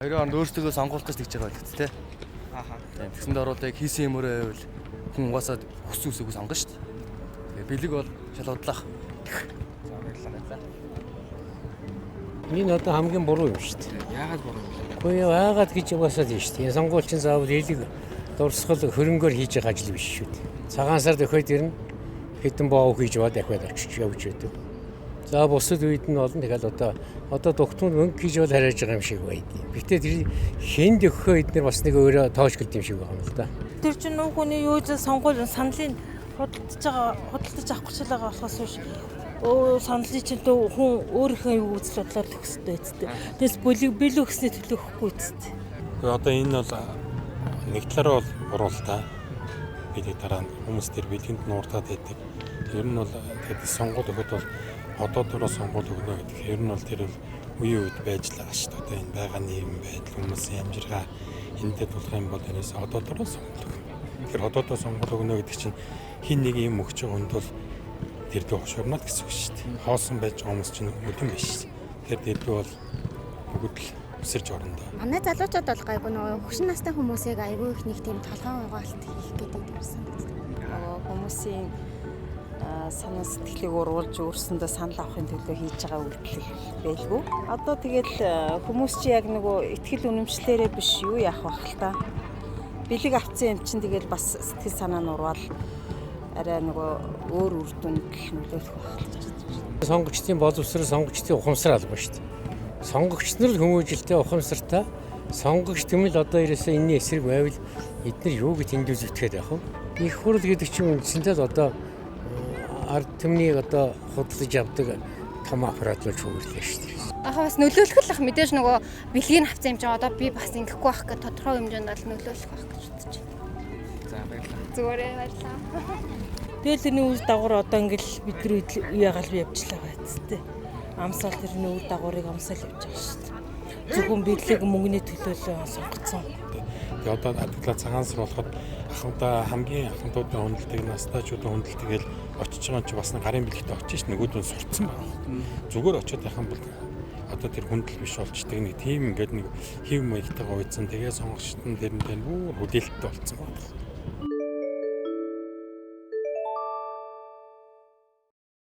Хоёроо өөрсдөө сонгуулах гэж тэгж байгаа гэдэг тийм. Ааха. Тийм. Тэгсэн дээр одоо яг хийсэн юмрээ байвал хүн угаасаа хүссэн үсээгөө сонгоно шүү дээ. Тэгээ бэлэг бол шалгуудлах. За баярлалаа. Энэ одоо хамгийн буруу юм шүү дээ. Яагаад буруу юм бэ? Үгүй яагаад гэж угаасаа тийм шүү дээ. Энэ сонгуульчин заавал элэг дурсгал хөрөнгөөр хийж байгаа ажил биш шүү дээ. Цагаан сард өхөд ирнэ хэдэн боо хийж бод дахиад очиж явж байдаг. За бусад үед нь олон тэгэл одоо дугтунд мөнгө хийж бол харааж байгаа юм шиг байдаг. Гэтэ тэр хэнд өгөхөө эдгээр бас нэг өөрөө тоошгэлт юм шиг байна л да. Тэр чинь нөх хүний юу ч сонгуул саналыг худалдаж авах гэж байгаа болохоос биш. Саналын чинь хүн өөрийнхөө юу үзэл бодлоор төгсдөө эцтэй. Тэгээс бил өгсөний төлөө өгөхгүй эцтэй. Одоо энэ бол нэг талаараа бол буруу л та. Бидний дараа хүмүүс тэр бэлгэнд нууртаад байдаг. Ер нь бол тэгээд сонгуул өгөхөд бол одоо төрөө сонгуул өгнө гэдэг. Ер нь бол тэр үеийн үед байж л байгаа шүү дээ. Одоо энэ байгаа нийгэм байдал хүмүүсийн амжиргаа энэтэй тулах юм бол тэрээс одоо төрөө сонгуул өгнө. Тэгэхээр одоодоо сонгуул өгнө гэдэг чинь хин нэг юм өгч байгаа хүнд бол тэр дэ хошурнаад гэсэн үг шүү дээ. Хоосон байж байгаа хүмүүс чинь үлэн биш шүү дээ. Тэгэхээр тэр дэ бол бүгд л өсөрж орондоо. Манай залуучууд бол гайгүй нөгөө хөшин настай хүмүүсийг айгүй их нэг тийм толгойн угаалт хийх гэдэг юмсан. Хүмүүсийн санаа сэтгэлийг уруулж өөрсөндөө санал авахын төлөө хийж байгаа үйлдэл байлгүй. Одоо тэгэл хүмүүс чи яг нөгөө ихтгэл үнэмшлэрээ биш юу яах байх л та. Бэлэг авцсан юм чинь тэгэл бас сэтгэл санаа нь урвал арай нөгөө өөр үр дүнд нөлөөлөх байх гэж байна. Сонгогчдын боловсрол сонгогчдын ухамсар алба шүү дээ. Сонгогч нар л хүмүүжлтэй ухамсартай сонгогч тэмэл одоо ерөөсөө энэний эсрэг байвал эдгээр юу гэж тэмдэглэж итгэхэд яах вэ? Их хурл гэдэг чинь үндсэндээ л одоо ард түмнийг одоо худалдаж авдаг том аппарат болж хөвөрлөө шүү дээ. Ахаа бас нөлөөлөх л ах мэдээж нөгөө бэлгийг авсан юм чинь одоо би бас ингэхгүй байх гэх тодорхой хэмжээнд бол нөлөөлөх байх гэж бодож байна. За баярлалаа. Зүгээрээ баярлалаа. Тэгэл тэрний үйл дагавар одоо ингээл бидний ягаал явж л байгаа эцтэй. Амсаал тэрний үйл дагаврыг амсаал явж байгаа шүү дээ. Зөвхөн бэлэг мөнгөний төлөө сонгоцсон. Тэгээ одоо адилхан цагаан сар болоход ахмадаа хамгийн ахмадуудын хүндэлтийг настаачуудын хүндэлтэйгээл очиж байгаа чи бас нэг гарын бэлэгт очиж нөгөөдөө сурцсан байна. Зүгээр очиод яхан бол одоо тэр хүндэл биш болчдөг нэг тийм ингээд нэг хэв маягтайгаа уйдсан тэгээ сонгогчтон дэрэн дээр бүр хөдөлтөй болцсон байна.